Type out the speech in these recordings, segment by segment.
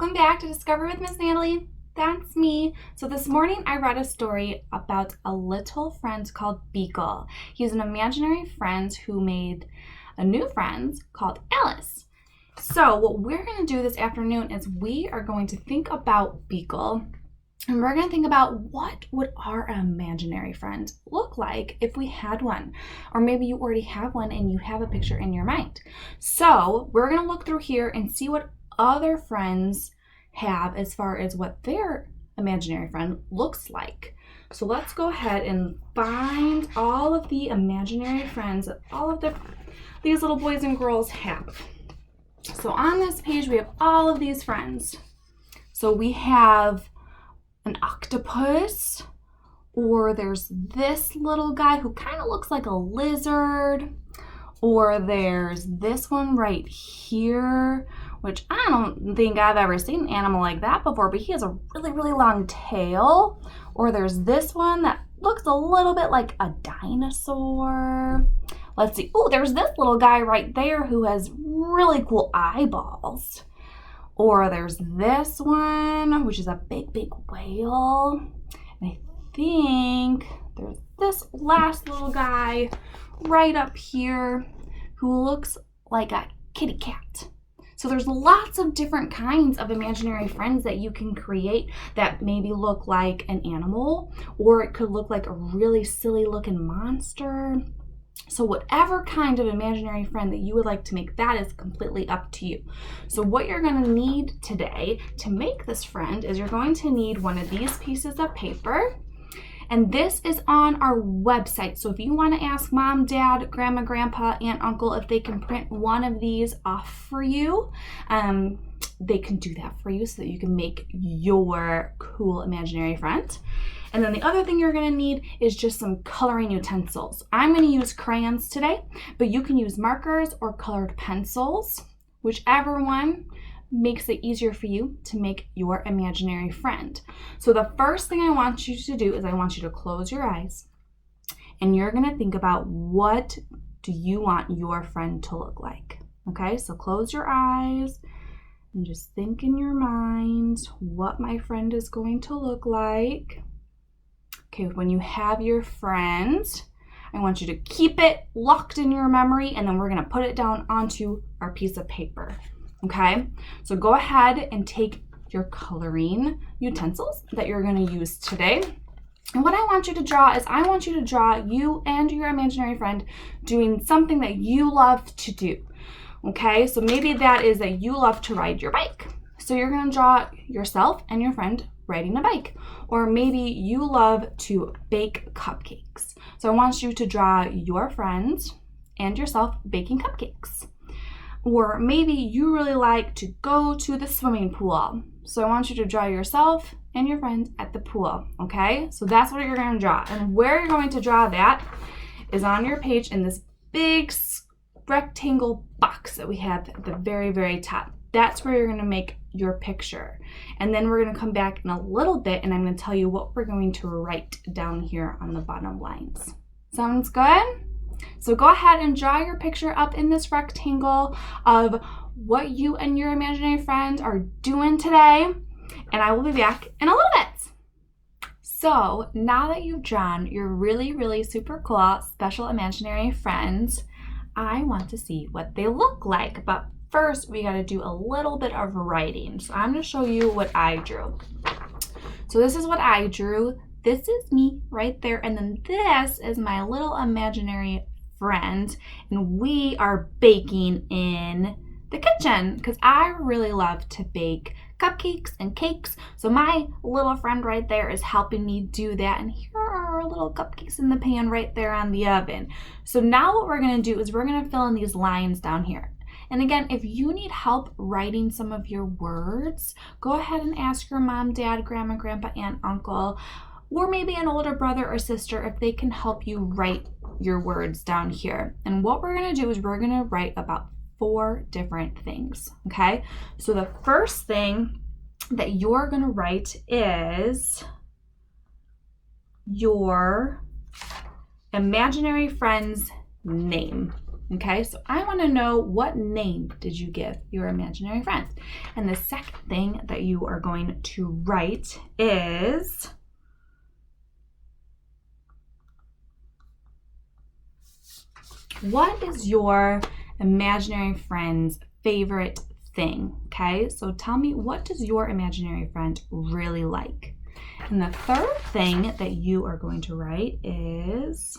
Welcome back to Discover with Miss Natalie. That's me. So this morning I read a story about a little friend called Beekle. He's an imaginary friend who made a new friend called Alice. So what we're going to do this afternoon is we are going to think about Beekle, and we're going to think about what would our imaginary friend look like if we had one. Or maybe you already have one and you have a picture in your mind. So we're going to look through here and see what other friends have as far as what their imaginary friend looks like. So let's go ahead and find all of the imaginary friends that all of these little boys and girls have. So on this page we have all of these friends. So we have an octopus, or there's this little guy who kind of looks like a lizard, or there's this one right here, which I don't think I've ever seen an animal like that before, but he has a really, really long tail. Or there's this one that looks a little bit like a dinosaur. Let's see. Oh, there's this little guy right there who has really cool eyeballs. Or there's this one, which is a big, big whale. And I think there's this last little guy right up here who looks like a kitty cat. So there's lots of different kinds of imaginary friends that you can create that maybe look like an animal, or it could look like a really silly looking monster. So whatever kind of imaginary friend that you would like to make, that is completely up to you. So what you're going to need today to make this friend is you're going to need one of these pieces of paper. And this is on our website. So if you want to ask mom, dad, grandma, grandpa, aunt, uncle if they can print one of these off for you, they can do that for you so that you can make your cool imaginary friend. And then the other thing you're going to need is just some coloring utensils. I'm going to use crayons today, but you can use markers or colored pencils, whichever one makes it easier for you to make your imaginary friend. So the first thing I want you to do is I want you to close your eyes, and you're going to think about what do you want your friend to look like. Okay, so close your eyes and just think in your mind what my friend is going to look like. Okay, when you have your friend, I want you to keep it locked in your memory, and then we're going to put it down onto our piece of paper. Okay, so go ahead and take your coloring utensils that you're going to use today. And what I want you to draw is I want you to draw you and your imaginary friend doing something that you love to do. Okay, so maybe that is that you love to ride your bike. So you're going to draw yourself and your friend riding a bike. Or maybe you love to bake cupcakes. So I want you to draw your friends and yourself baking cupcakes. Or maybe you really like to go to the swimming pool. So I want you to draw yourself and your friend at the pool, okay? So that's what you're going to draw. And where you're going to draw that is on your page in this big rectangle box that we have at the very, very top. That's where you're going to make your picture. And then we're going to come back in a little bit, and I'm going to tell you what we're going to write down here on the bottom lines. Sounds good? So go ahead and draw your picture up in this rectangle of what you and your imaginary friend are doing today, and I will be back in a little bit. So now that you've drawn your really, really super cool special imaginary friends, I want to see what they look like. But first, we got to do a little bit of writing. So I'm going to show you what I drew. So this is what I drew. This is me right there, and then this is my little imaginary friend, and we are baking in the kitchen because I really love to bake cupcakes and cakes. So my little friend right there is helping me do that, and here are our little cupcakes in the pan right there on the oven. So now what we're going to do is we're going to fill in these lines down here. And again, if you need help writing some of your words, go ahead and ask your mom, dad, grandma, grandpa, aunt, uncle, or maybe an older brother or sister if they can help you write your words down here. And what we're going to do is we're going to write about 4 different things, okay? So the first thing that you're going to write is your imaginary friend's name. Okay, so I want to know, what name did you give your imaginary friend? And the second thing that you are going to write is, what is your imaginary friend's favorite thing? Okay, so tell me, what does your imaginary friend really like? And the third thing that you are going to write is,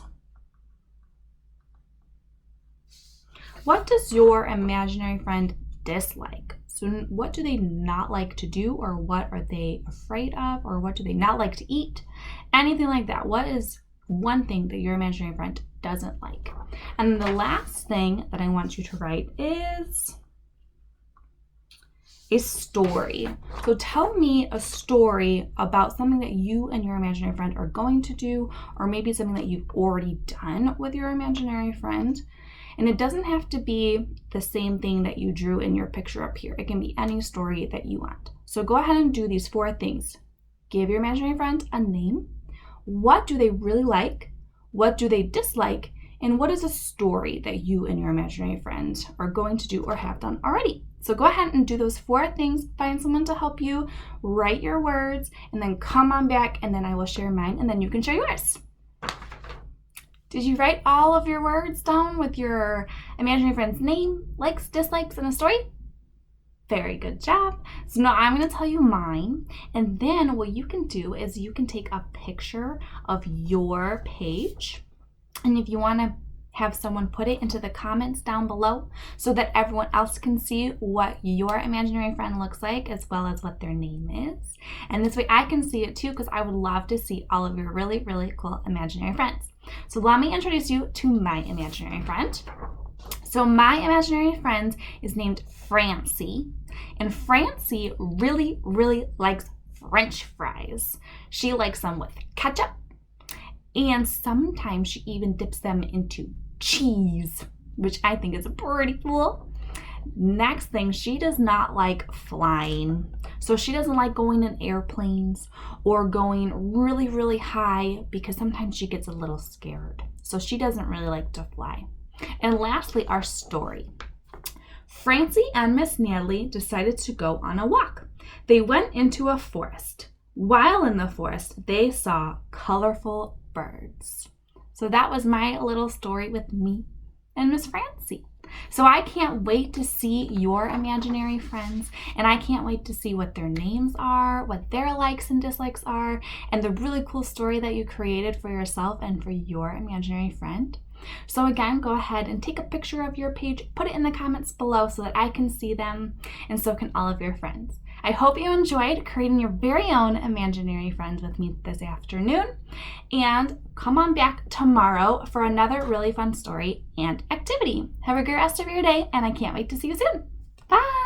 what does your imaginary friend dislike? So what do they not like to do, or what are they afraid of, or what do they not like to eat? Anything like that. What is one thing that your imaginary friend doesn't like? And the last thing that I want you to write is a story. So tell me a story about something that you and your imaginary friend are going to do, or maybe something that you've already done with your imaginary friend. And it doesn't have to be the same thing that you drew in your picture up here. It can be any story that you want. So go ahead and do these 4 things. Give your imaginary friend a name. What do they really like? What do they dislike? And what is a story that you and your imaginary friend are going to do or have done already? So go ahead and do those 4 things. Find someone to help you, write your words, and then come on back, and then I will share mine, and then you can share yours. Did you write all of your words down with your imaginary friend's name, likes, dislikes, and a story? Very good job. So now I'm going to tell you mine, and then what you can do is you can take a picture of your page, and if you want to have someone put it into the comments down below so that everyone else can see what your imaginary friend looks like, as well as what their name is. And this way I can see it too, because I would love to see all of your really, really cool imaginary friends. So let me introduce you to my imaginary friend. So my imaginary friend is named Francie, and Francie really, really likes French fries. She likes them with ketchup, and sometimes she even dips them into cheese, which I think is pretty cool. Next thing, she does not like flying. So she doesn't like going in airplanes or going really, really high, because sometimes she gets a little scared. So she doesn't really like to fly. And lastly, our story. Francie and Miss Natalie decided to go on a walk. They went into a forest. While in the forest, they saw colorful birds. So that was my little story with me and Miss Francie. So I can't wait to see your imaginary friends, and I can't wait to see what their names are, what their likes and dislikes are, and the really cool story that you created for yourself and for your imaginary friend. So again, go ahead and take a picture of your page, put it in the comments below so that I can see them, and so can all of your friends. I hope you enjoyed creating your very own imaginary friends with me this afternoon, and come on back tomorrow for another really fun story and activity. Have a great rest of your day, and I can't wait to see you soon. Bye!